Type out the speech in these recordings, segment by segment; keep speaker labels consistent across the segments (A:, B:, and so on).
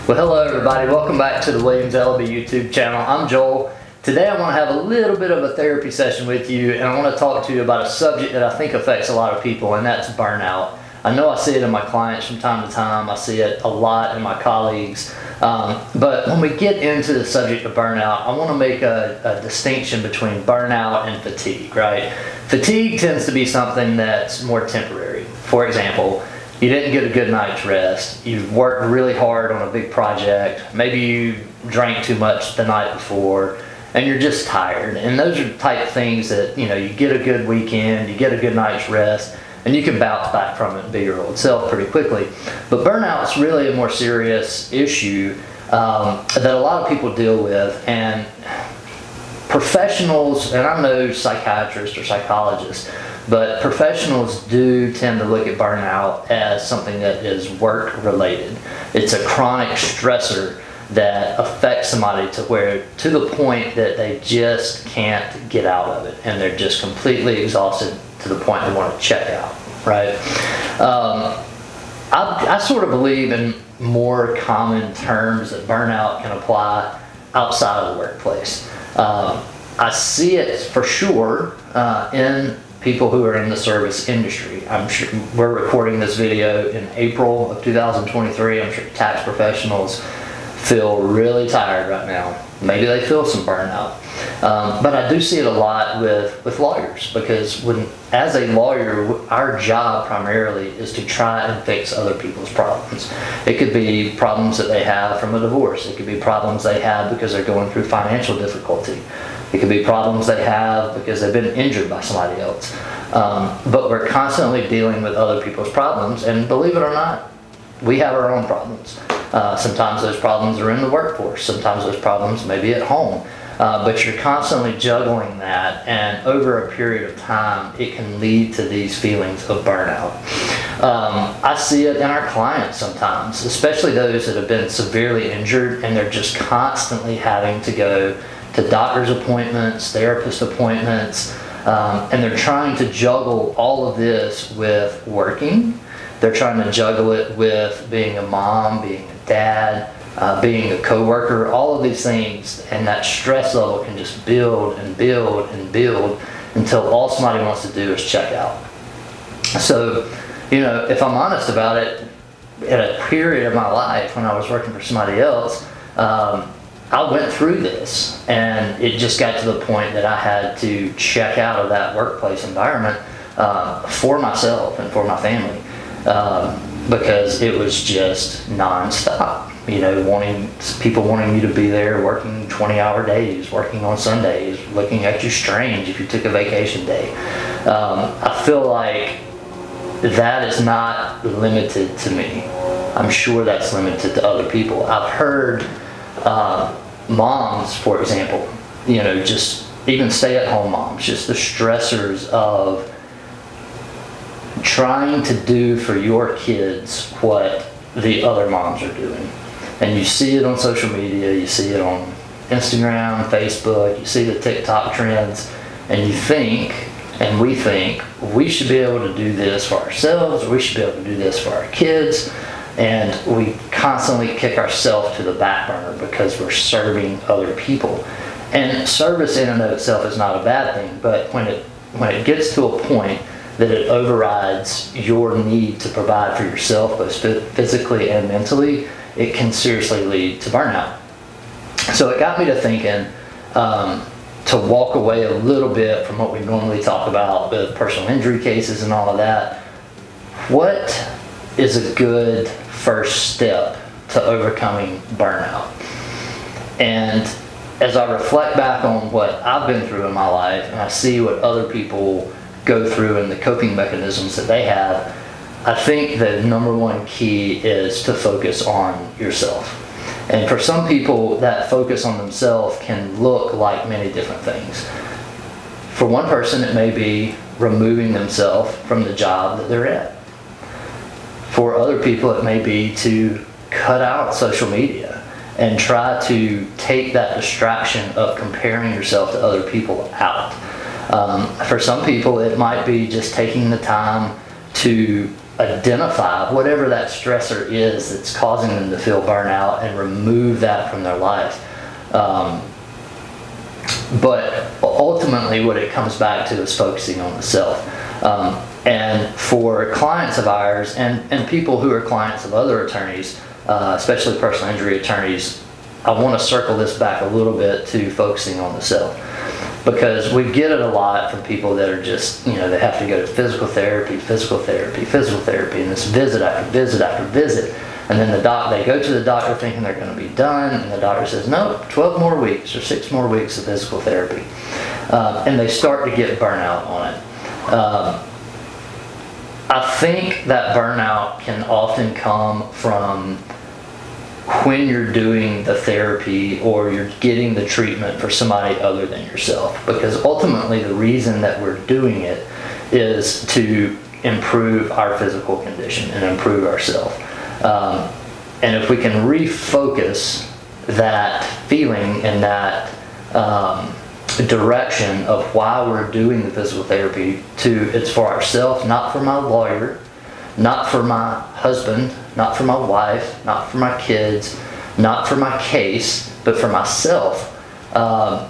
A: Well, hello everybody. Welcome back to the Williams Ellaby YouTube channel. I'm Joel. Today I want to have a little bit of a therapy session with you, and I want to talk to you about a subject that I think affects a lot of people, and that's burnout. I know I see it in my clients from time to time. I see it a lot in my colleagues. But when we get into the subject of burnout, I want to make a distinction between burnout and fatigue, right? Fatigue tends to be something that's more temporary. For example, you didn't get a good night's rest, you've worked really hard on a big project, maybe you drank too much the night before, and you're just tired. And those are the type of things that, you get a good weekend, you get a good night's rest, and you can bounce back from it and be your old self pretty quickly. But burnout's really a more serious issue that a lot of people deal with, and professionals, and I'm no psychiatrist or psychologist, but professionals do tend to look at burnout as something that is work related. It's a chronic stressor that affects somebody to the point that they just can't get out of it, and they're just completely exhausted to the point they want to check out, right? I sort of believe in more common terms that burnout can apply outside of the workplace. I see it for sure in people who are in the service industry. I'm sure we're recording this video in April of 2023. I'm sure tax professionals feel really tired right now. Maybe they feel some burnout. But I do see it a lot with lawyers, because as a lawyer, our job primarily is to try and fix other people's problems. It could be problems that they have from a divorce. It could be problems they have because they're going through financial difficulty. It could be problems they have because they've been injured by somebody else. But we're constantly dealing with other people's problems, and believe it or not, we have our own problems. Sometimes those problems are in the workforce. Sometimes those problems may be at home. But you're constantly juggling that, and over a period of time, it can lead to these feelings of burnout. I see it in our clients sometimes, especially those that have been severely injured, and they're just constantly having to go to doctor's appointments, therapist appointments, and they're trying to juggle all of this with working. They're trying to juggle it with being a mom, being a dad, being a coworker, all of these things, and that stress level can just build and build and build until all somebody wants to do is check out. So, if I'm honest about it, at a period of my life when I was working for somebody else, I went through this, and it just got to the point that I had to check out of that workplace environment for myself and for my family, because it was just nonstop. People wanting you to be there, working 20-hour days, working on Sundays, looking at you strange if you took a vacation day. I feel like that is not limited to me. I'm sure that's limited to other people. I've heard moms, for example, just even stay-at-home moms, just the stressors of trying to do for your kids what the other moms are doing. And you see it on social media, you see it on Instagram, Facebook, you see the TikTok trends, and you think, and we think, we should be able to do this for ourselves, or we should be able to do this for our kids, and we constantly kick ourselves to the back burner because we're serving other people. And service in and of itself is not a bad thing, but when it gets to a point that it overrides your need to provide for yourself, both physically and mentally, it can seriously lead to burnout. So it got me to thinking to walk away a little bit from what we normally talk about with personal injury cases and all of that. What is a good first step to overcoming burnout? And as I reflect back on what I've been through in my life, and I see what other people go through and the coping mechanisms that they have, I think the number one key is to focus on yourself. And for some people, that focus on themselves can look like many different things. For one person, it may be removing themselves from the job that they're at. For other people, it may be to cut out social media and try to take that distraction of comparing yourself to other people out. For some people, it might be just taking the time to identify whatever that stressor is that's causing them to feel burnout and remove that from their life. But ultimately what it comes back to is focusing on the self. And for clients of ours and people who are clients of other attorneys, especially personal injury attorneys, I want to circle this back a little bit to focusing on the self. Because we get it a lot from people that are just, you know, they have to go to physical therapy, and this visit after visit after visit. And then they go to the doctor thinking they're going to be done, and the doctor says, no, 12 more weeks or 6 more weeks of physical therapy. And they start to get burnout on it. I think that burnout can often come from when you're doing the therapy or you're getting the treatment for somebody other than yourself. Because ultimately the reason that we're doing it is to improve our physical condition and improve ourselves. And if we can refocus that feeling and that direction of why we're doing the physical therapy to it's for ourselves, not for my lawyer, not for my husband, not for my wife, not for my kids, not for my case, but for myself, I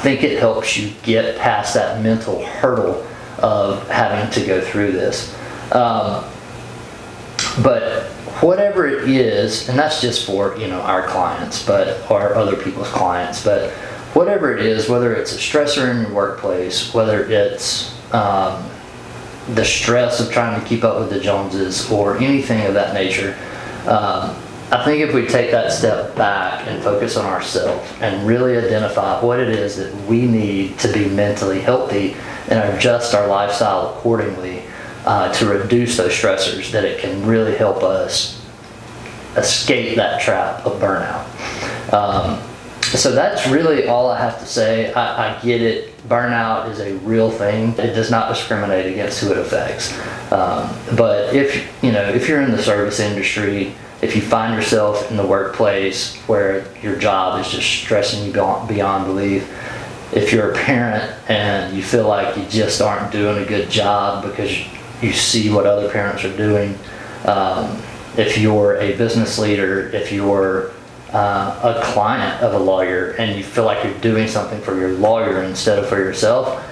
A: think it helps you get past that mental hurdle of having to go through this. But whatever it is, and that's just for, you know, our clients, or other people's clients, but whatever it is, whether it's a stressor in your workplace, whether it's the stress of trying to keep up with the Joneses or anything of that nature, I think if we take that step back and focus on ourselves and really identify what it is that we need to be mentally healthy and adjust our lifestyle accordingly to reduce those stressors, that it can really help us escape that trap of burnout. So that's really all I have to say. I get it. Burnout is a real thing. It does not discriminate against who it affects. But if you're in the service industry, if you find yourself in the workplace where your job is just stressing you beyond belief, if you're a parent and you feel like you just aren't doing a good job because you see what other parents are doing, if you're a business leader, if you're a client of a lawyer and you feel like you're doing something for your lawyer instead of for yourself,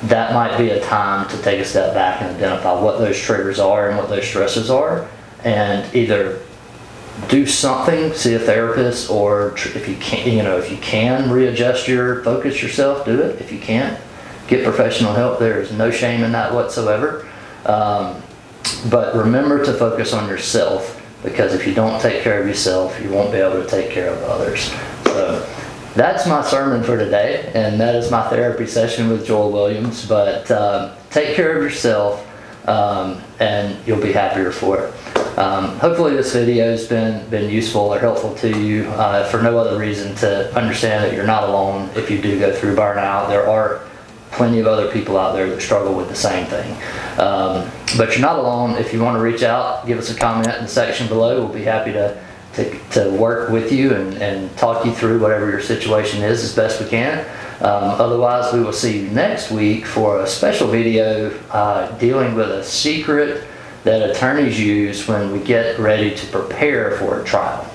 A: that might be a time to take a step back and identify what those triggers are and what those stresses are, and either do something, see a therapist, or if you can readjust your focus yourself, do it. If you can't, get professional help. There is no shame in that whatsoever. But remember to focus on yourself, because if you don't take care of yourself, you won't be able to take care of others. So that's my sermon for today, and that is my therapy session with Joel Williams. But take care of yourself, and you'll be happier for it. Hopefully this video has been useful or helpful to you, for no other reason to understand that you're not alone if you do go through burnout. There are plenty of other people out there that struggle with the same thing. But you're not alone. If you want to reach out, give us a comment in the section below. We'll be happy to work with you and talk you through whatever your situation is as best we can. Otherwise, we will see you next week for a special video dealing with a secret that attorneys use when we get ready to prepare for a trial.